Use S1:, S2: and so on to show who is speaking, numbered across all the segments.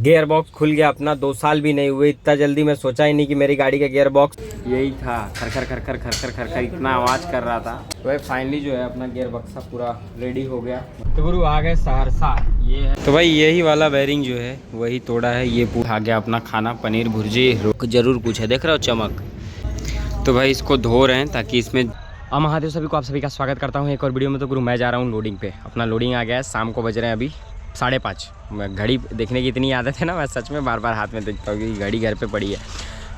S1: Gear box खुल गया अपना। 2 साल भी नहीं हुए, इतना जल्दी मैं सोचा ही नहीं कि मेरी गाड़ी का गियर बॉक्स यही था। खर खर इतना आवाज़ कर रहा था। तो भाई फाइनली जो है अपना गियर बक्सा पूरा रेडी हो गया। तो गुरु आ गए सहरसा। ये है तो भाई यही वाला बेरिंग जो है वही तोड़ा है। ये आ गया अपना खाना, पनीर भुर्जी जरूर कुछ है, देख रहे हो चमक। तो भाई इसको धो रहे हैं ताकि इसमें महादेव सभी को आप सभी का स्वागत करता हूँ एक और वीडियो में। तो गुरु मैं जा रहा हूँ लोडिंग पे। अपना लोडिंग आ गया है, शाम को बज रहे हैं अभी 5:30। मैं घड़ी देखने की इतनी आदत है ना, मैं सच में बार बार हाथ में देखता हूँ कि घड़ी घर पे पड़ी है।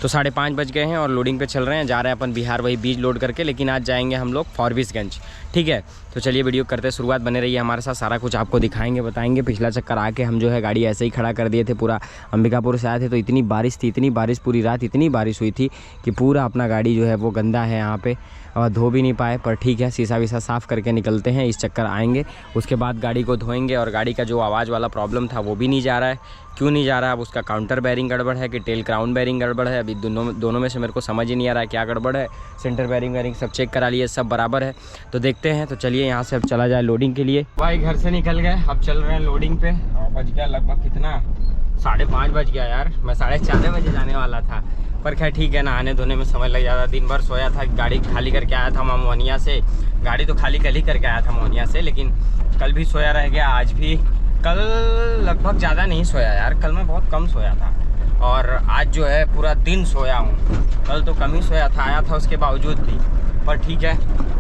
S1: तो 5:30 बज गए हैं और लोडिंग पे चल रहे हैं। जा रहे हैं अपन बिहार, वही बीज लोड करके। लेकिन आज जाएंगे हम लोग फॉरबिसगंज, ठीक है। तो चलिए वीडियो करते शुरुआत, बने रहिए हमारे साथ, सारा कुछ आपको दिखाएंगे बताएंगे। पिछला चक्कर आके हम जो है गाड़ी ऐसे ही खड़ा कर दिए थे। पूरा अंबिकापुर से आए थे तो इतनी बारिश थी, इतनी बारिश पूरी रात इतनी बारिश हुई थी कि पूरा अपना गाड़ी जो है वो गंदा है यहाँ पे, और धो भी नहीं पाए। पर ठीक है, शीशा वीसा साफ़ करके निकलते हैं। इस चक्कर आएंगे, उसके बाद गाड़ी को धोएंगे। और गाड़ी का जो आवाज़ वाला प्रॉब्लम था वो भी नहीं जा रहा है। क्यों नहीं जा रहा है? अब उसका काउंटर बैरिंग गड़बड़ है कि टेल क्राउन बैरिंग गड़बड़ है, अभी दोनों में से मेरे को समझ ही नहीं आ रहा है क्या गड़बड़ है। सेंटर बैरिंग सब चेक करा लिए, सब बराबर है। तो देखते हैं। तो चलिए यहाँ से अब चला जाए लोडिंग के लिए। भाई घर से निकल गए, अब चल रहे हैं लोडिंग पे। और बज गया लगभग कितना, 5:30 बज गया यार। मैं 4:30 बजे जाने वाला था, पर खैर ठीक है, नहाने धोने में समय लग जाता। दिन भर सोया था, गाड़ी खाली करके आया था मैं मोहनिया से। गाड़ी तो खाली कल ही करके आया था मोहनिया से, लेकिन कल भी सोया रह गया, आज भी। कल लगभग ज़्यादा नहीं सोया यार, कल मैं बहुत कम सोया था। और आज जो है पूरा दिन सोया हूँ। कल तो कम ही सोया था, आया था उसके बावजूद भी। पर ठीक है।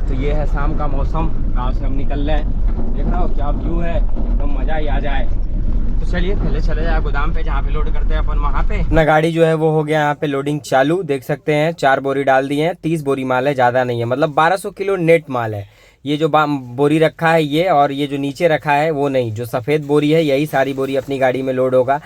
S1: तो ये है शाम का मौसम, गाँव से हम निकल रहे हैं। देख रहा हो क्या व्यू है, एकदम मज़ा ही आ जाए। तो चलिए पहले चले जाए गोदाम पे, जहाँ पे लोड करते हैं अपन, वहाँ पे। अपना गाड़ी जो है वो हो गया यहाँ पे लोडिंग चालू। देख सकते हैं 4 बोरी डाल दिए हैं। 30 बोरी माल है, ज़्यादा नहीं है, मतलब 1200 किलो नेट माल है। ये जो बोरी रखा है ये, और ये जो नीचे रखा है वो नहीं, जो सफ़ेद बोरी है यही सारी बोरी अपनी गाड़ी में लोड होगा।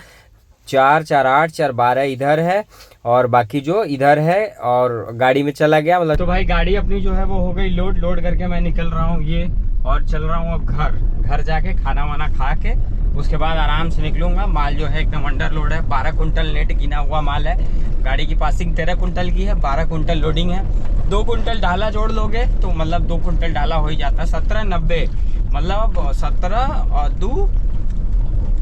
S1: 4, 4, 8, 4, 12 इधर है, और बाकी जो इधर है, और गाड़ी में चला गया मतलब। तो भाई गाड़ी अपनी जो है वो हो गई लोड करके मैं निकल रहा हूँ ये, और चल रहा हूँ अब घर जाके खाना वाना खा के उसके बाद आराम से निकलूंगा। माल जो है एकदम अंडर लोड है, 12 कुंटल नेट गिना हुआ माल है। गाड़ी की पासिंग 13 कुंटल की है, 12 कुंटल लोडिंग है। 2 कुंटल ढाला जोड़ लोगे तो मतलब 2 कुंटल ढाला हो ही जाता है। 1790 मतलब 17 और 2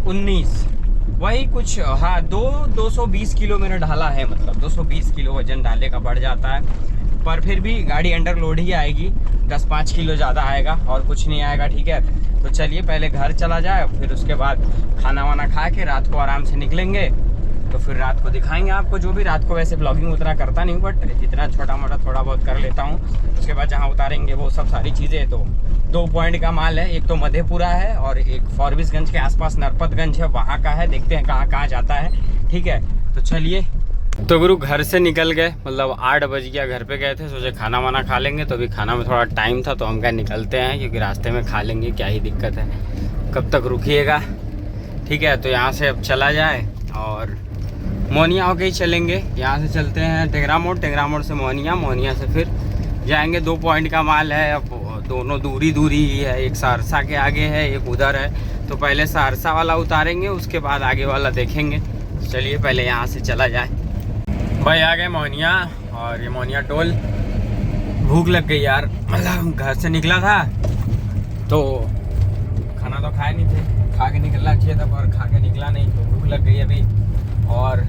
S1: 19 वही कुछ, हाँ 220 किलो मेरा ढाला है, मतलब 220 किलो वजन ढाले का बढ़ जाता है। पर फिर भी गाड़ी अंडर लोड ही आएगी, 10-5 किलो ज़्यादा आएगा और कुछ नहीं आएगा, ठीक है। तो चलिए पहले घर चला जाए, फिर उसके बाद खाना वाना खा के रात को आराम से निकलेंगे। तो फिर रात को दिखाएंगे आपको जो भी। रात को वैसे ब्लॉगिंग उतना करता नहीं, बट जितना छोटा मोटा थोड़ा बहुत कर लेता हूँ। उसके बाद जहाँ उतारेंगे वो सब सारी चीज़ें। तो 2 पॉइंट का माल है, एक तो मधेपुरा है और एक फॉरबिसगंज के आसपास नरपतगंज है, वहाँ का है। देखते हैं कहाँ कहाँ जाता है, ठीक है। तो चलिए। तो गुरु घर से निकल गए, मतलब 8 बज गया, घर पे गए थे, सोचे खाना वाना खा लेंगे। तो अभी खाना में थोड़ा टाइम था तो हम क्या निकलते हैं, क्योंकि रास्ते में खा लेंगे, क्या ही दिक्कत है, कब तक रुकिएगा, ठीक है। तो यहाँ से अब चला जाए और मोहनिया होके ही चलेंगे। यहाँ से चलते हैं टेंगरा मोड़ से मोहनिया से फिर जाएंगे। 2 पॉइंट का माल है, अब दोनों दूरी ही है। एक सहरसा के आगे है, एक उधर है। तो पहले सहरसा वाला उतारेंगे, उसके बाद आगे वाला देखेंगे। चलिए पहले यहाँ से चला जाए। भाई आ गए मोहनिया, और ये मोहनिया टोल। भूख लग गई यार, मतलब घर से निकला था तो खाना तो खाए नहीं थे, खा के निकलना चाहिए था, पर खा के निकला नहीं, तो भूख लग गई अभी। और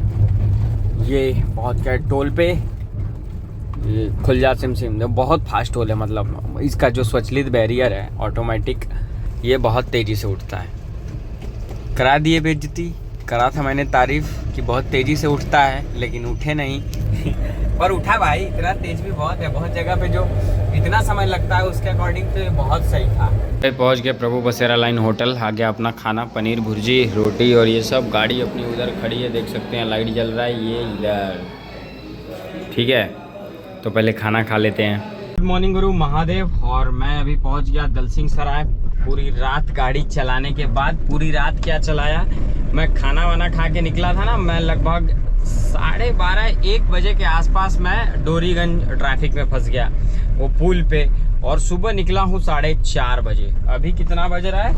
S1: ये बहुत क्या टोल पे ये खुल जा सिम बहुत फास्ट टोल है, मतलब इसका जो स्वचलित बैरियर है ऑटोमेटिक, ये बहुत तेज़ी से उठता है। करा दिए बेइज्जती, करा था मैंने तारीफ कि बहुत तेज़ी से उठता है, लेकिन उठे नहीं पर उठा भाई। इतना तेज़ भी बहुत है, बहुत जगह पे जो इतना समय लगता है उसके अकॉर्डिंग तो बहुत सही था। पहुंच गए प्रभु बसेरा लाइन होटल। आ गया अपना खाना, पनीर भुर्जी, रोटी और ये सब। गाड़ी अपनी उधर खड़ी है, देख सकते हैं लाइट जल रहा है ये इधर, ठीक है। तो पहले खाना खा लेते हैं। गुड मॉर्निंग गुरु महादेव। और मैं अभी पहुँच गया दलसिंह सराय। पूरी रात गाड़ी चलाने के बाद, पूरी रात क्या चलाया, मैं खाना वाना खा के निकला था ना, मैं लगभग 12:30-1 बजे के आसपास मैं डोरीगंज ट्रैफिक में फंस गया, वो पुल पे। और सुबह निकला हूँ 4:30 बजे। अभी कितना बज रहा है?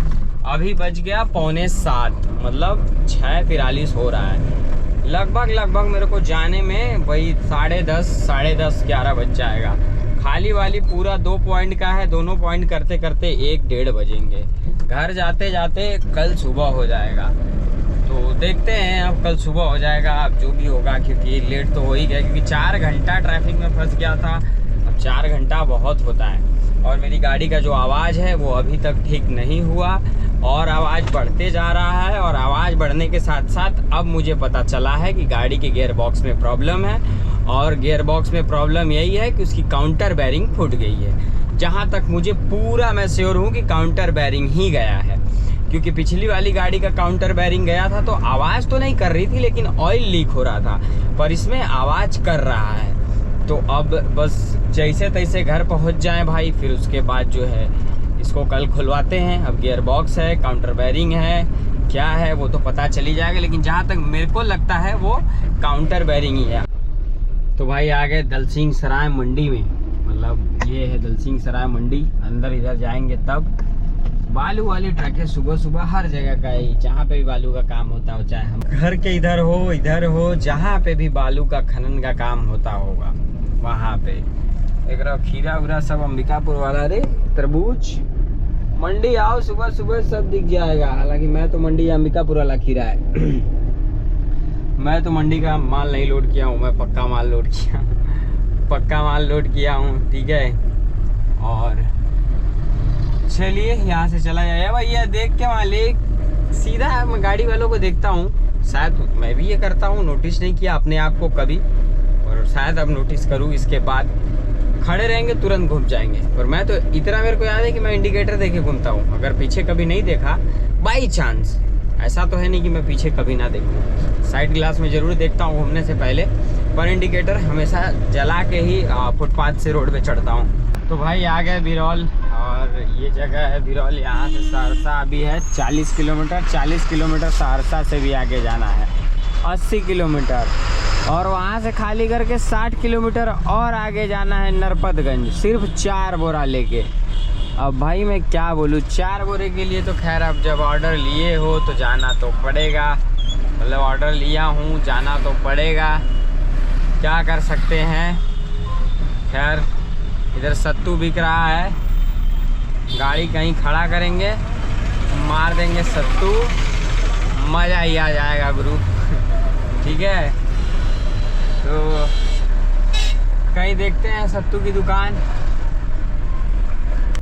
S1: अभी बज गया 6:45, मतलब 6:43 हो रहा है। लगभग मेरे को जाने में वही 10:30, 11 बज जाएगा। खाली वाली पूरा 2 पॉइंट का है, दोनों पॉइंट करते करते 1-1:30 बजेंगे। घर जाते जाते कल सुबह हो जाएगा। तो देखते हैं, अब कल सुबह हो जाएगा, अब जो भी होगा, क्योंकि लेट तो हो ही गया, क्योंकि 4 घंटा ट्रैफिक में फंस गया था। अब 4 घंटा बहुत होता है, और मेरी गाड़ी का जो आवाज़ है वो अभी तक ठीक नहीं हुआ, और आवाज़ बढ़ते जा रहा है। और आवाज़ बढ़ने के साथ साथ अब मुझे पता चला है कि गाड़ी के गियर बॉक्स में प्रॉब्लम है, और गियर बॉक्स में प्रॉब्लम यही है कि उसकी काउंटर बैरिंग फूट गई है। जहाँ तक मुझे पूरा मैं श्योर हूँ कि काउंटर बैरिंग ही गया है, क्योंकि पिछली वाली गाड़ी का काउंटर बैरिंग गया था तो आवाज़ तो नहीं कर रही थी, लेकिन ऑयल लीक हो रहा था, पर इसमें आवाज़ कर रहा है। तो अब बस जैसे तैसे घर पहुंच जाएं भाई, फिर उसके बाद जो है इसको कल खुलवाते हैं। अब गियर बॉक्स है, काउंटर बैरिंग है, क्या है वो तो पता चली जाएगा, लेकिन जहाँ तक मेरे को लगता है वो काउंटर बैरिंग ही है। तो भाई आ गए दलसिंह सराय मंडी में, मतलब ये है दलसिंह सराय मंडी। अंदर इधर जाएंगे तब बालू वाली ट्रक है, सुबह सुबह हर जगह का ही, जहाँ पे भी बालू का काम होता हो, चाहे हम घर के इधर हो, जहाँ पे भी बालू का खनन का काम होता होगा वहाँ पे। एक खीरा उरा सब अंबिकापुर वाला, रे तरबूज। मंडी आओ सुबह सुबह सब दिख जाएगा। हालांकि मैं तो मंडी अंबिकापुर वाला खीरा है मैं तो मंडी का माल नहीं लोड किया हूँ, मैं पक्का माल लोड किया हूँ, ठीक है। और चलिए यहाँ से चला जाए भैया, देख के मालिक सीधा मैं गाड़ी वालों को देखता हूँ, शायद मैं भी ये करता हूँ, नोटिस नहीं किया अपने आप को कभी, और शायद अब नोटिस करूँ। इसके बाद खड़े रहेंगे तुरंत घूम जाएंगे, पर मैं तो इतना मेरे को याद है कि मैं इंडिकेटर देके घूमता हूँ। अगर पीछे कभी नहीं देखा बाई चांस, ऐसा तो है नहीं कि मैं पीछे कभी ना देखूँ, साइड ग्लास में ज़रूर देखता हूँ घूमने से पहले, पर इंडिकेटर हमेशा जला के ही फुटपाथ से रोड पे चढ़ता हूँ। तो भाई आ गए बिरौल, और ये जगह है बिरौल। यहाँ से सहरसा अभी है 40 किलोमीटर सहरसा से भी आगे जाना है 80 किलोमीटर, और वहाँ से खाली करके 60 किलोमीटर और आगे जाना है नरपतगंज, सिर्फ 4 बोरा लेके। अब भाई मैं क्या बोलूँ, 4 बोरे के लिए तो खैर अब जब ऑर्डर लिए हो तो जाना तो पड़ेगा, मतलब ऑर्डर लिया हूँ जाना तो पड़ेगा, क्या कर सकते हैं। खैर इधर सत्तू बिक रहा है, गाड़ी कहीं खड़ा करेंगे, मार देंगे सत्तू, मज़ा ही आ जाएगा गुरु ठीक है। तो कहीं देखते हैं सत्तू की दुकान।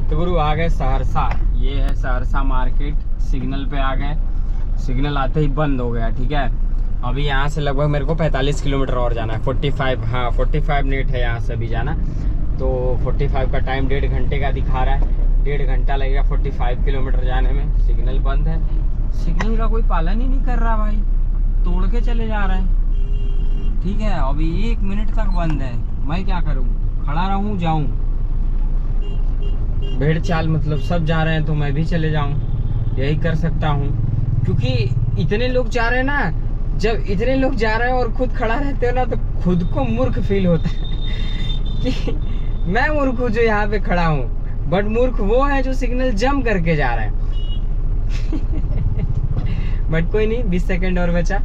S1: तो गुरु आ गए सहरसा, ये है सहरसा मार्केट, सिग्नल पे आ गए, सिग्नल आते ही बंद हो गया, ठीक है। अभी यहाँ से लगभग मेरे को 45 किलोमीटर और जाना है, 45 मिनट है यहाँ से अभी जाना, तो 45 का टाइम 1.5 घंटे का दिखा रहा है, 1.5 घंटा लगेगा 45 किलोमीटर जाने में। सिग्नल बंद है, सिग्नल का कोई पालन ही नहीं कर रहा भाई, तोड़ के चले जा रहे हैं, ठीक है। अभी 1 मिनट तक बंद है, मैं क्या करूँ, खड़ा रहूँ जाऊँ, भेड़ चाल, मतलब सब जा रहे हैं तो मैं भी चले जाऊँ, यही कर सकता हूँ। क्योंकि इतने लोग जा रहे हैं ना, जब इतने लोग जा रहे हैं और खुद खड़ा रहते हो ना, तो खुद को मूर्ख फील होता है कि मैं मूर्ख हूँ जो यहाँ पे खड़ा हूँ, बट मूर्ख वो है जो सिग्नल जंप करके जा रहा है बट कोई नहीं, 20 सेकंड और बचा,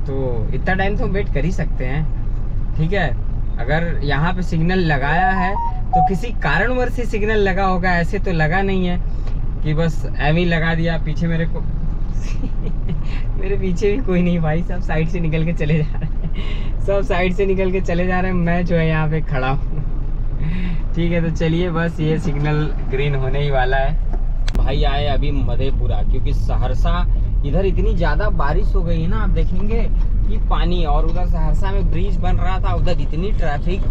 S1: तो इतना टाइम तो हम वेट कर ही सकते हैं, ठीक है। अगर यहाँ पे सिग्नल लगाया है तो किसी कारणवश ही सिग्नल लगा होगा, ऐसे तो लगा नहीं है कि बस एम ही लगा दिया। पीछे मेरे को मेरे पीछे भी कोई नहीं भाई, सब साइड से निकल के चले जा रहे हैं, सब साइड से निकल के चले जा रहे हैं, मैं जो है यहाँ पे खड़ा हूँ ठीक है। तो चलिए, बस ये सिग्नल ग्रीन होने ही वाला है। भाई आए अभी मधेपुरा, क्योंकि सहरसा इधर इतनी ज़्यादा बारिश हो गई है ना, आप देखेंगे कि पानी, और उधर सहरसा में ब्रिज बन रहा था, उधर इतनी ट्रैफिक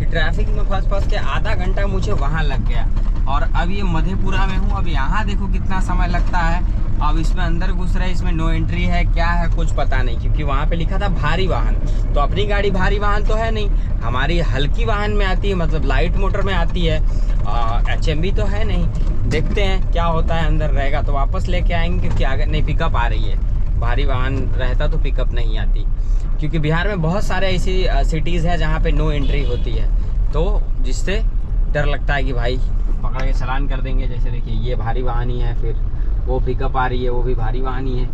S1: ट्रैफिक में फंस के आधा घंटा मुझे वहाँ लग गया। और अब ये मधेपुरा में हूँ, अब यहाँ देखो कितना समय लगता है। अब इसमें अंदर घुस रहे, इसमें नो एंट्री है, क्या है कुछ पता नहीं, क्योंकि वहाँ पे लिखा था भारी वाहन, तो अपनी गाड़ी भारी वाहन तो है नहीं, हमारी हल्की वाहन में आती है, मतलब लाइट मोटर में आती है, HMB तो है नहीं। देखते हैं क्या होता है, अंदर रहेगा तो वापस लेके आएंगे, क्योंकि आगे नहीं पिकअप आ रही है, भारी वाहन रहता तो पिकअप नहीं आती, क्योंकि बिहार में बहुत सारे ऐसी सिटीज़ हैं जहाँ पे नो एंट्री होती है, तो जिससे डर लगता है कि भाई पकड़ के चालान कर देंगे। जैसे देखिए ये भारी वाहन ही है, फिर वो पिकअप आ रही है, वो भी भारी वाहन ही है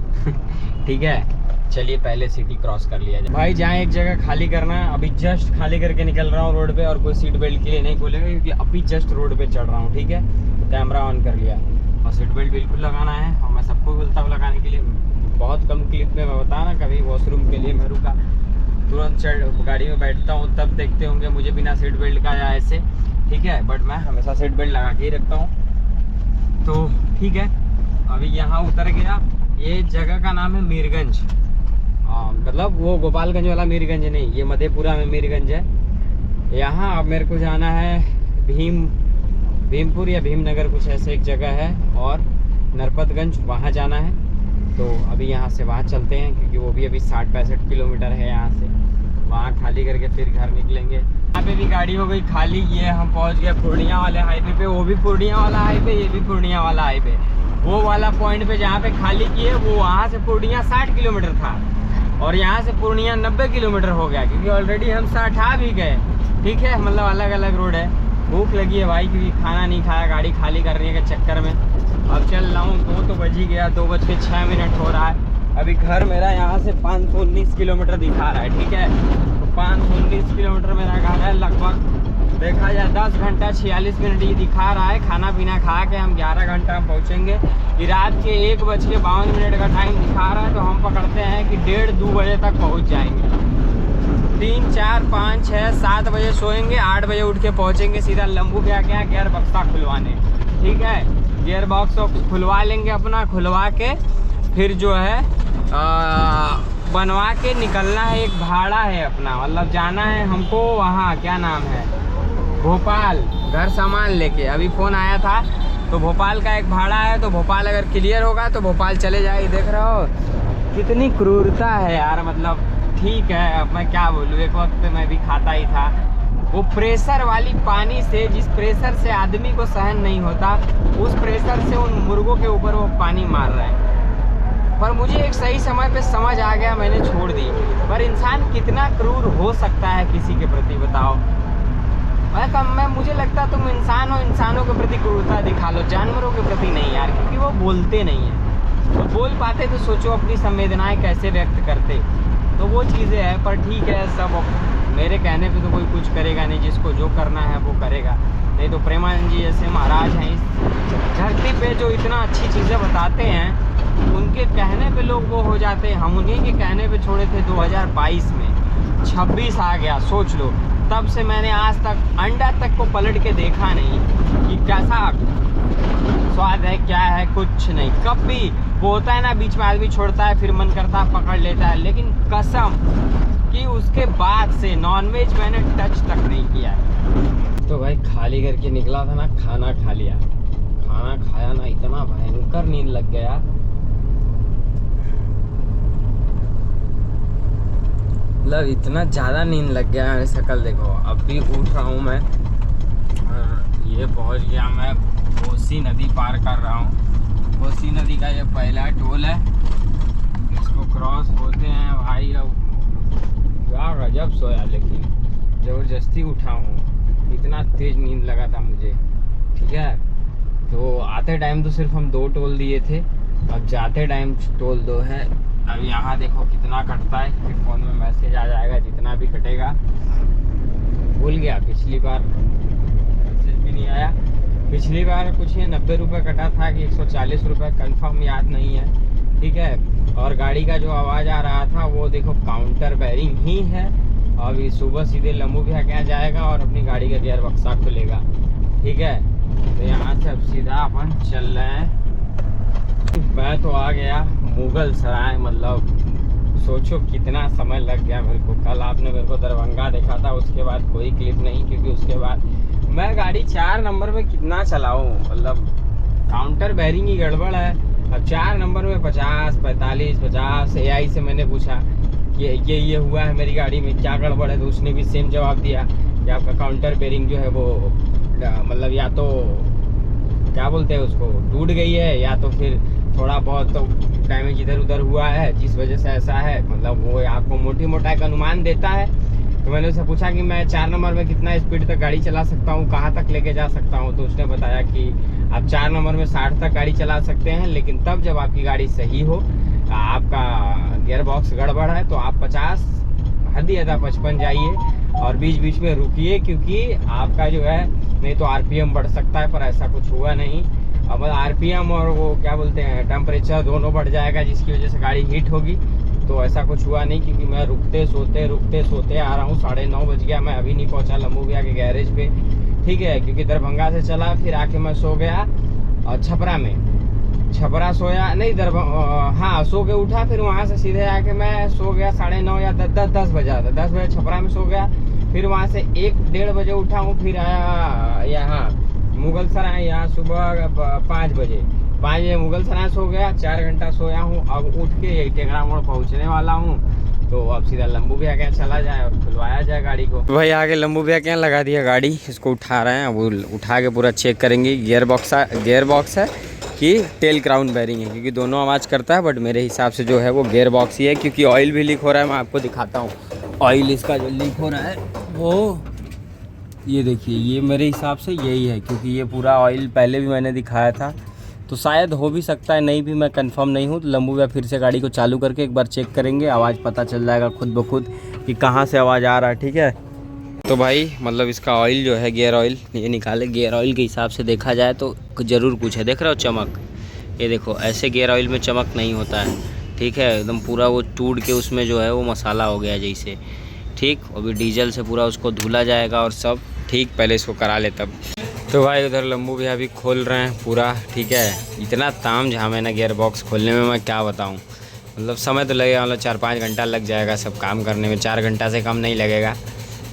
S1: ठीक है। चलिए पहले सिटी क्रॉस कर लिया जाए भाई, जहाँ एक जगह खाली करना है, अभी जस्ट खाली करके निकल रहा हूँ रोड पे, और कोई सीट बेल्ट के लिए नहीं खोलेगा, क्योंकि अभी जस्ट रोड पे चढ़ रहा हूँ, ठीक है। कैमरा ऑन कर लिया, और सीट बेल्ट बिल्कुल लगाना है। और मैं सबको बोलता हूँ लगाने के लिए। बहुत कम क्लिप में मैं बता ना, कभी वॉशरूम के लिए मैं रुका, तुरंत गाड़ी में बैठता हूँ, तब देखते होंगे मुझे बिना सीट बेल्ट का या ऐसे, ठीक है। बट मैं हमेशा सीट बेल्ट लगा के ही रखता हूँ। तो ठीक है, अभी यहाँ उतर गया। ये जगह का नाम है मीरगंज, मतलब वो गोपालगंज वाला मीरगंज नहीं, ये मधेपुरा में मीरगंज है। यहाँ अब मेरे को जाना है भीमपुर या भीमनगर, कुछ ऐसे एक जगह है, और नरपतगंज, वहाँ जाना है। तो अभी यहाँ से वहाँ चलते हैं, क्योंकि वो भी अभी 60-65 किलोमीटर है यहाँ से। वहाँ खाली करके फिर घर निकलेंगे। यहाँ पे भी गाड़ी हो गई खाली। ये हम पहुँच गए पूर्णिया वाले हाईवे पे। वो भी पूर्णिया वाला हाईवे, ये भी पूर्णिया वाला हाईवे। वो वाला पॉइंट पे जहाँ पे खाली किए, वो वहाँ से पूर्णिया 60 किलोमीटर था, और यहाँ से पूर्णिया 90 किलोमीटर हो गया, क्योंकि ऑलरेडी हम 60 आ भी गए। ठीक है, मतलब अलग अलग रोड है। भूख लगी है भाई, क्योंकि खाना नहीं खाया गाड़ी खाली करने के चक्कर में। अब चल रहा हूँ, 2 तो बज ही गया, 2:06 हो रहा है। अभी घर मेरा यहाँ से 519 किलोमीटर दिखा रहा है, ठीक है। तो 519 किलोमीटर मेरा घर है। लगभग देखा जाए 10 घंटा 46 मिनट ये दिखा रहा है। खाना पीना खा के हम 11 घंटा में पहुँचेंगे। कि रात के 1:52 का टाइम दिखा रहा है, तो हम पकड़ते हैं कि 1:30-2 बजे तक पहुँच जाएंगे। 3, 4, 5, 6, 7 बजे सोएंगे, 8 बजे उठ के पहुँचेंगे सीधा लंबू के आके गियर बक्सा खुलवाने, ठीक है। गियर बॉक्स खुलवा लेंगे अपना, खुलवा के फिर जो है बनवा के निकलना है। एक भाड़ा है अपना, मतलब जाना है हमको वहाँ, क्या नाम है, भोपाल, घर सामान लेके। अभी फ़ोन आया था, तो भोपाल का एक भाड़ा है। तो भोपाल अगर क्लियर होगा तो भोपाल चले जाए। देख रहे हो कितनी क्रूरता है यार, मतलब ठीक है, अब मैं क्या बोलूँ। एक वक्त पे मैं भी खाता ही था। वो प्रेशर वाली पानी से, जिस प्रेशर से आदमी को सहन नहीं होता, उस प्रेशर से उन मुर्गों के ऊपर वो पानी मार रहे हैं। पर मुझे एक सही समय पे समझ आ गया, मैंने छोड़ दी। पर इंसान कितना क्रूर हो सकता है किसी के प्रति, बताओ। मुझे लगता तुम इंसान हो, इंसानों के प्रति क्रूरता दिखा लो, जानवरों के प्रति नहीं यार, क्योंकि वो बोलते नहीं हैं। तो बोल पाते तो सोचो अपनी संवेदनाएं कैसे व्यक्त करते, तो वो चीज़ें हैं। पर ठीक है, सब मेरे कहने पे तो कोई कुछ करेगा नहीं, जिसको जो करना है वो करेगा। नहीं तो प्रेमानंद जी जैसे महाराज हैं इस धरती पे, जो इतना अच्छी चीज़ें बताते हैं, उनके कहने पे लोग वो हो जाते हैं। हम उन्हीं के कहने पे छोड़े थे 2022 में, 26 आ गया, सोच लो। तब से मैंने आज तक अंडा तक को पलट के देखा नहीं कि कैसा स्वाद है, क्या है, कुछ नहीं। कब भी वो होता है ना, बीच में आदमी छोड़ता है, फिर मन करता है पकड़ लेता है, लेकिन कसम कि उसके बाद से नॉनवेज मैंने टच तक नहीं किया है। तो भाई खाली करके निकला था ना, खाना खा लिया। खाना खाया ना, इतना भयंकर नींद लग गया। मतलब इतना ज़्यादा नींद लग गया, मेरी शक्ल देखो। अब भी उठ रहा हूँ मैं, और ये पहुँच गया मैं, कोसी नदी पार कर रहा हूँ। कोसी नदी का ये पहला टोल है, इसको क्रॉस होते हैं भाई। अब क्या गजब सोया, लेकिन ज़बरदस्ती उठा हूँ, इतना तेज़ नींद लगा था मुझे, ठीक है। तो आते टाइम तो सिर्फ हम 2 टोल दिए थे, अब जाते टाइम टोल 2 है। अब यहाँ देखो कितना कटता है, फिर फ़ोन में मैसेज आ जाएगा जितना भी कटेगा। भूल गया, पिछली बार मैसेज भी नहीं आया। पिछली बार कुछ ये 90 रुपये कटा था कि 140 रुपये, कंफर्म याद नहीं है, ठीक है। और गाड़ी का जो आवाज़ आ रहा था वो देखो काउंटर बैरिंग ही है। अभी सुबह सीधे लम्बू भी क्या जाएगा और अपनी गाड़ी का गियर बक्सा खुलेगा, ठीक है। तो यहाँ से अब सीधा अपन चल रहे हैं। मैं तो आ गया मुगल सराय, मतलब सोचो कितना समय लग गया मेरे को। कल आपने मेरे को दरभंगा देखा था, उसके बाद कोई क्लिप नहीं, क्योंकि उसके बाद मैं गाड़ी 4 नंबर में कितना चलाऊँ, मतलब काउंटर बैरिंग ही गड़बड़ है। अब 4 नंबर में 50, 45, 50 AI से मैंने पूछा कि ये हुआ है मेरी गाड़ी में, क्या गड़बड़ है। तो उसने भी सेम जवाब दिया कि आपका काउंटर बैरिंग जो है वो मतलब या तो क्या बोलते हैं उसको, टूट गई है, या तो फिर थोड़ा बहुत तो डैमेज इधर उधर हुआ है, जिस वजह से ऐसा है। मतलब वो आपको मोटी मोटा एक अनुमान देता है। तो मैंने उससे पूछा कि मैं 4 नंबर में कितना स्पीड तक गाड़ी चला सकता हूँ, कहाँ तक लेके जा सकता हूँ। तो उसने बताया कि आप 4 नंबर में 60 तक गाड़ी चला सकते हैं, लेकिन तब जब आपकी गाड़ी सही हो, आपका गियर बॉक्स गड़बड़ है, तो आप 50, हद ही ज़्यादा 55 जाइए, और बीच बीच में रुकिए, क्योंकि आपका जो है नहीं तो RPM बढ़ सकता है। पर ऐसा कुछ हुआ नहीं, अब आरपीएम और वो क्या बोलते हैं टेम्परेचर दोनों बढ़ जाएगा, जिसकी वजह से गाड़ी हीट होगी। तो ऐसा कुछ हुआ नहीं, क्योंकि मैं रुकते सोते आ रहा हूँ। 9:30 बज गया, मैं अभी नहीं पहुँचा लंबू भैया के गैरेज पे, ठीक है। क्योंकि दरभंगा से चला, फिर आके मैं सो गया और छपरा सोया नहीं, हाँ सो के उठा, फिर वहाँ से सीधे आके मैं सो गया 9:30 या 10 बजा था। 10 बजे छपरा में सो गया, फिर वहाँ से 1-1:30 बजे उठा हूँ, फिर आया यहाँ मुगल सराय, यहाँ सुबह 5 बजे मुगल सराय सो गया, 4 घंटा सोया हूँ। अब उठ के यही टेंगरा मोड़ पहुँचने वाला हूँ, तो अब सीधा लंबू भैया के यहाँ चला जाए और खुलवाया जाए गाड़ी को। तो भाई आगे लंबू भैया के यहाँ लगा दिया गाड़ी, इसको उठा रहे हैं। वो उठा के पूरा चेक करेंगे गियर बॉक्स है कि टेल क्राउन बेरिंग है, क्योंकि दोनों आवाज़ करता है। बट मेरे हिसाब से जो है वो गियर बॉक्स ही है, क्योंकि ऑयल भी लीक हो रहा है। मैं आपको दिखाता हूँ ऑयल इसका जो लीक हो रहा है वो, ये देखिए, ये मेरे हिसाब से यही है, क्योंकि ये पूरा ऑयल पहले भी मैंने दिखाया था। तो शायद हो भी सकता है, नहीं भी, मैं कंफर्म नहीं हूँ। तो लंबू भैया फिर से गाड़ी को चालू करके एक बार चेक करेंगे, आवाज़ पता चल जाएगा खुद ब खुद कि कहाँ से आवाज़ आ रहा है, ठीक है। तो भाई मतलब इसका ऑयल जो है, गियर ऑयल ये निकाले। गियर ऑयल के हिसाब से देखा जाए तो ज़रूर कुछ है, देख रहे हो चमक, ये देखो, ऐसे गियर ऑयल में चमक नहीं होता है, ठीक है। एकदम पूरा वो टूट के उसमें जो है वो मसाला हो गया जैसे, ठीक। अभी डीजल से पूरा उसको धुला जाएगा और सब ठीक, पहले इसको करा ले तब। तो भाई उधर लंबू भैया भी खोल रहे हैं पूरा, ठीक है। इतना ताम झाम है ना गियर बॉक्स खोलने में, मैं क्या बताऊं। मतलब समय तो लगेगा, मतलब 4-5 घंटा लग जाएगा सब काम करने में, 4 घंटा से कम नहीं लगेगा।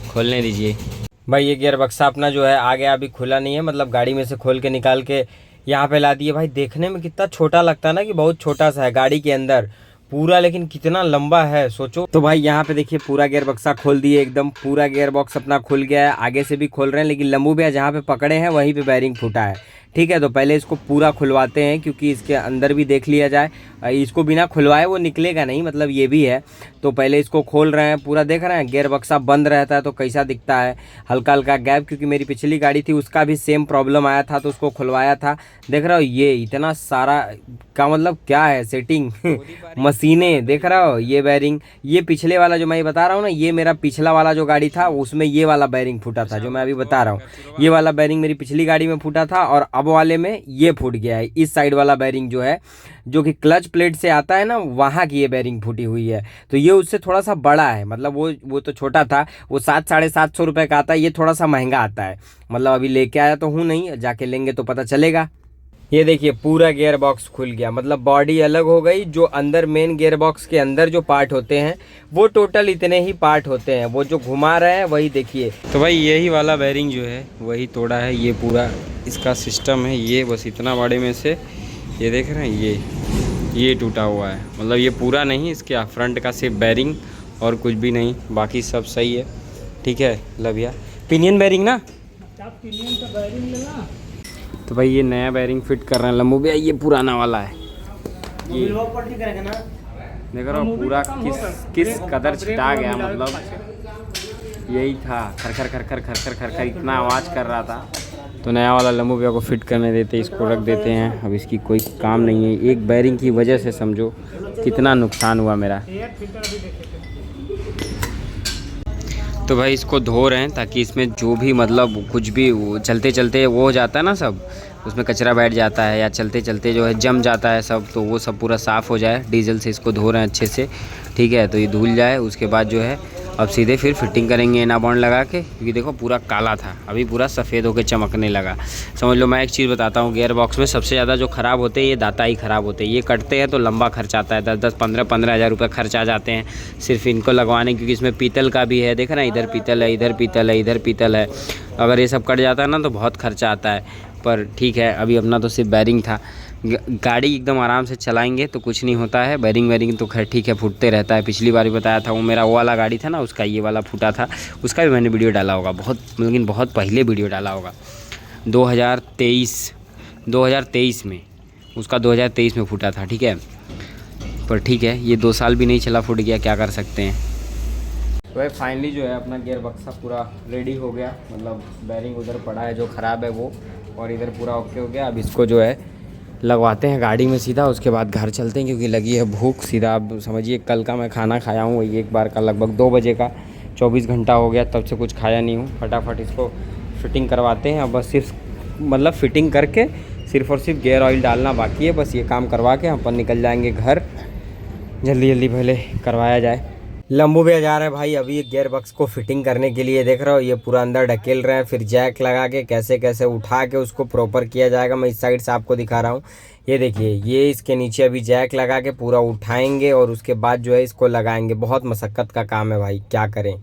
S1: खोलने दीजिए भाई। ये गियर बक्सा अपना जो है आ गया, अभी खुला नहीं है, मतलब गाड़ी में से खोल के निकाल के यहाँ पे ला दिए। भाई देखने में कितना छोटा लगता है ना, कि बहुत छोटा सा है गाड़ी के अंदर पूरा, लेकिन कितना लंबा है सोचो। तो भाई यहाँ पे देखिए पूरा गियर बक्सा खोल दिए, एकदम पूरा गियर बॉक्स अपना खुल गया है। आगे से भी खोल रहे हैं, लेकिन लंबू भैया जहाँ पे पकड़े हैं वहीं पे बेरिंग फूटा है, ठीक है। तो पहले इसको पूरा खुलवाते हैं, क्योंकि इसके अंदर भी देख लिया जाए। इसको बिना खुलवाए वो निकलेगा नहीं, मतलब ये भी है। तो पहले इसको खोल रहे हैं पूरा, देख रहे हैं गियर बक्सा बंद रहता है तो कैसा दिखता है, हल्का हल्का गैप। क्योंकि मेरी पिछली गाड़ी थी उसका भी सेम प्रॉब्लम आया था, तो उसको खुलवाया था। देख रहे हो ये इतना सारा का मतलब क्या है सेटिंग मशीनें, देख रहे हो ये बेरिंग। ये पिछले वाला जो मैं बता रहा हूँ ना, ये मेरा पिछला वाला जो गाड़ी था उसमें ये वाला बेरिंग फूटा था, जो मैं अभी बता रहा हूँ। ये वाला बेरिंग मेरी पिछली गाड़ी में फूटा था, और अब वाले में ये फूट गया है। इस साइड वाला बेरिंग जो है, जो कि क्लच प्लेट से आता है ना, वहाँ की ये बेरिंग फूटी हुई है। तो ये उससे थोड़ा सा बड़ा है, मतलब वो तो छोटा था, वो 700-750 रुपये का आता है, ये थोड़ा सा महंगा आता है। मतलब अभी लेके आया तो हूँ नहीं, जाके लेंगे तो पता चलेगा। ये देखिए पूरा गियर बॉक्स खुल गया, मतलब बॉडी अलग हो गई। जो अंदर मेन गियर बॉक्स के अंदर जो पार्ट होते हैं वो टोटल इतने ही पार्ट होते हैं, वो जो घुमा रहे हैं वही देखिए। तो भाई यही वाला बेरिंग जो है वही तोड़ा है, ये पूरा इसका सिस्टम है। ये बस इतना बड़े में से, ये देख रहे हैं, ये टूटा हुआ है। मतलब ये पूरा नहीं, इसके फ्रंट का सिर्फ बेरिंग और कुछ भी नहीं, बाकी सब सही है, ठीक है। लभिया पिनियन बेरिंग ना, पिनियन का बेरिंग लेना। तो भाई ये नया बेरिंग फिट कर रहे हैं लंबू भैया, ये पुराना वाला है। ये देख रहा हूँ पूरा किस कदर छिटा गया, मतलब यही था, खर खर इतना आवाज़ कर रहा था। तो नया वाला लंबू भैया को फिट करने देते, इसको रख देते हैं। अब इसकी कोई काम नहीं है, एक बेरिंग की वजह से समझो कितना नुकसान हुआ मेरा। तो भाई इसको धो रहे हैं, ताकि इसमें जो भी मतलब कुछ भी चलते चलते वो हो जाता है ना, सब उसमें कचरा बैठ जाता है, या चलते चलते जो है जम जाता है सब, तो वो सब पूरा साफ़ हो जाए। डीजल से इसको धो रहे हैं अच्छे से, ठीक है। तो ये धुल जाए, उसके बाद जो है अब सीधे फिर फिटिंग करेंगे एना बॉन्ड लगा के, क्योंकि देखो पूरा काला था, अभी पूरा सफ़ेद होकर चमकने लगा। समझ लो, मैं एक चीज़ बताता हूँ, गियर बॉक्स में सबसे ज़्यादा जो ख़राब होते हैं ये दाता ही ख़राब होते हैं। ये कटते हैं तो लंबा खर्च आता है, 10-10, 15-15 हज़ार रुपये खर्च आ जाते हैं सिर्फ इनको लगवाने, क्योंकि इसमें पीतल का भी है, देख रहे हैं, इधर पीतल है, इधर पीतल है, इधर पीतल है। अगर ये सब कट जाता है ना तो बहुत खर्चा आता है। पर ठीक है, अभी अपना तो सिर्फ बेरिंग था। गाड़ी एकदम आराम से चलाएंगे तो कुछ नहीं होता है। बेरिंग तो खैर ठीक है, फूटते रहता है। पिछली बार भी बताया था, वो मेरा वो वाला गाड़ी था ना, उसका ये वाला फूटा था, उसका भी मैंने वीडियो डाला होगा, लेकिन बहुत पहले वीडियो डाला होगा, 2023 में, उसका 2023 में फूटा था, ठीक है। पर ठीक है, ये 2 साल भी नहीं चला, फूट गया, क्या कर सकते हैं। वह फाइनली जो है अपना गियर बक्सा पूरा रेडी हो गया, मतलब बेरिंग उधर पड़ा है जो ख़राब है वो, और इधर पूरा ओके हो गया। अब इसको जो है लगवाते हैं गाड़ी में सीधा, उसके बाद घर चलते हैं, क्योंकि लगी है भूख। सीधा आप समझिए कल का मैं खाना खाया हूँ वही एक बार का, लगभग 2 बजे का, 24 घंटा हो गया, तब से कुछ खाया नहीं हूँ। फटाफट इसको फिटिंग करवाते हैं। अब बस सिर्फ मतलब फिटिंग करके सिर्फ और सिर्फ गियर ऑयल डालना बाकी है। बस ये काम करवा के अपन निकल जाएंगे घर, जल्दी जल्दी पहले करवाया जाए। लंबू भैया जा रहे हैं भाई अभी गियर बक्स को फिटिंग करने के लिए। देख रहे हो ये पूरा अंदर ढकेल रहे हैं, फिर जैक लगा के कैसे कैसे उठा के उसको प्रॉपर किया जाएगा। मैं इस साइड से आपको दिखा रहा हूँ, ये देखिए ये इसके नीचे अभी जैक लगा के पूरा उठाएंगे और उसके बाद जो है इसको लगाएंगे। बहुत मशक्क़त का काम है भाई, क्या करें।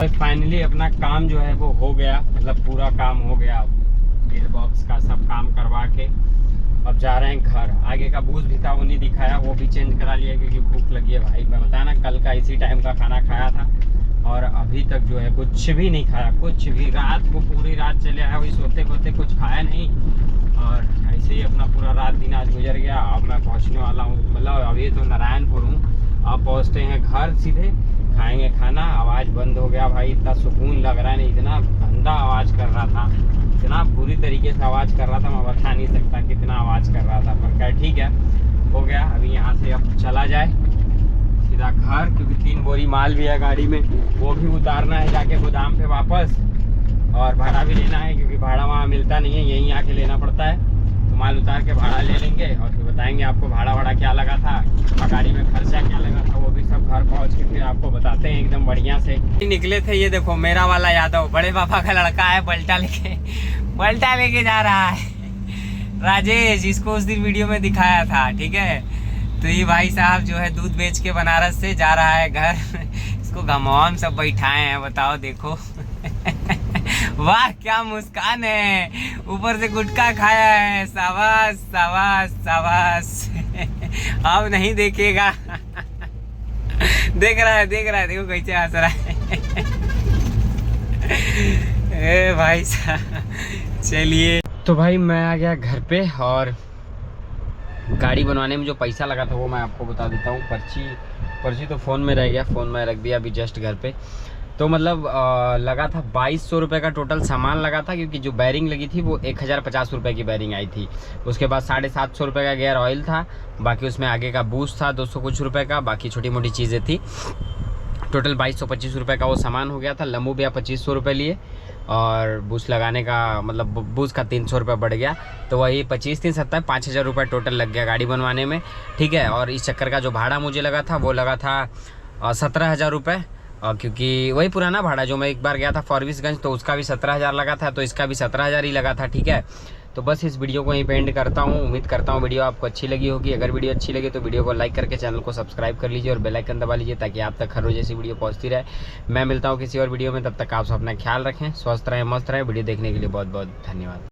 S1: फाइनली अपना काम जो है वो हो गया, मतलब पूरा काम हो गया गियर बॉक्स का, सब काम करवा के अब जा रहे हैं घर। आगे का बूझ भी था वो नहीं दिखाया, वो भी चेंज करा लिया क्योंकि भूख लगी है भाई। मैं बताया ना कल का इसी टाइम का खाना खाया था और अभी तक जो है कुछ भी नहीं खाया, कुछ भी। रात को पूरी रात चले आया, वही सोते खोते कुछ खाया नहीं और ऐसे ही अपना पूरा रात दिन आज गुजर गया। अब मैं पहुंचने वाला हूँ, मतलब अभी तो नारायणपुर हूँ, अब पहुँचते हैं घर, सीधे खाएंगे खाना। आवाज़ बंद हो गया भाई, इतना सुकून लग रहा है, नहीं इतना गंदा आवाज़ कर रहा था, इतना बुरी तरीके से आवाज़ कर रहा था, मैं बता नहीं सकता कितना आवाज़ कर रहा था। पर क्या ठीक है, हो गया। अभी यहाँ से अब चला जाए सीधा घर, क्योंकि 3 बोरी माल भी है गाड़ी में, वो भी उतारना है जाके गोदाम पे वापस, और भाड़ा भी लेना है क्योंकि भाड़ा वहाँ मिलता नहीं है, यहीं आके लेना पड़ता है। तो माल उतार के भाड़ा ले लेंगे और फिर बताएंगे आपको भाड़ा क्या लगा था और गाड़ी में खर्चा क्या लगा था, वो भी सब घर पहुँच के फिर आपको बताते हैं एकदम बढ़िया से। निकले थे, ये देखो मेरा वाला यादव, बड़े पापा का लड़का है, बल्टा लेके जा रहा है राजेश, इसको उस दिन वीडियो में दिखाया था, ठीक है। तो ये भाई साहब जो है दूध बेच के बनारस से जा रहा है घर। इसको घमौन सब बैठाए हैं, बताओ देखो। वाह क्या मुस्कान है, ऊपर से गुटखा खाया है, शाबाश शाबाश शाबाश। अब नहीं देखेगा। देख रहा है देखो कैसे हंस रहा है। ए भाई साहब, चलिए। तो भाई मैं आ गया घर पे और गाड़ी बनवाने में जो पैसा लगा था वो मैं आपको बता देता हूँ। पर्ची तो फ़ोन में रह गया, फ़ोन में रख दिया अभी जस्ट घर पे। तो मतलब लगा था 2200 रुपये का टोटल सामान लगा था, क्योंकि जो बैरिंग लगी थी वो 1050 रुपये की बैरिंग आई थी। उसके बाद 750 रुपये का गियर ऑयल था, बाकी उसमें आगे का बूस्ट था 200 कुछ रुपये का, बाकी छोटी मोटी चीज़ें थी। टोटल 2225 रुपये का वो सामान हो गया था। लम्बू भैया 2500 रुपये लिए और बूस्ट लगाने का मतलब बूस्ट का 300 रुपये बढ़ गया, तो वही 25 3 70 5000 रुपये टोटल लग गया गाड़ी बनवाने में, ठीक है। और इस चक्कर का जो भाड़ा मुझे लगा था वो लगा था 17,000 रुपये, क्योंकि वही पुराना भाड़ा जो मैं एक बार गया था फॉरबिसगंज, तो उसका भी 17,000 लगा था, तो इसका भी 17,000 ही लगा था, ठीक है। तो बस इस वीडियो को यहीं पे एंड करता हूँ। उम्मीद करता हूँ वीडियो आपको अच्छी लगी होगी। अगर वीडियो अच्छी लगी तो वीडियो को लाइक करके चैनल को सब्सक्राइब कर लीजिए और बेल आइकन दबा लीजिए, ताकि आप तक हर रोज ऐसी वीडियो पहुँचती रहे। मैं मिलता हूँ किसी और वीडियो में, तब तक आप सब अपना ख्याल रखें, स्वस्थ रहें, मस्त रहें। वीडियो देखने के लिए बहुत बहुत धन्यवाद।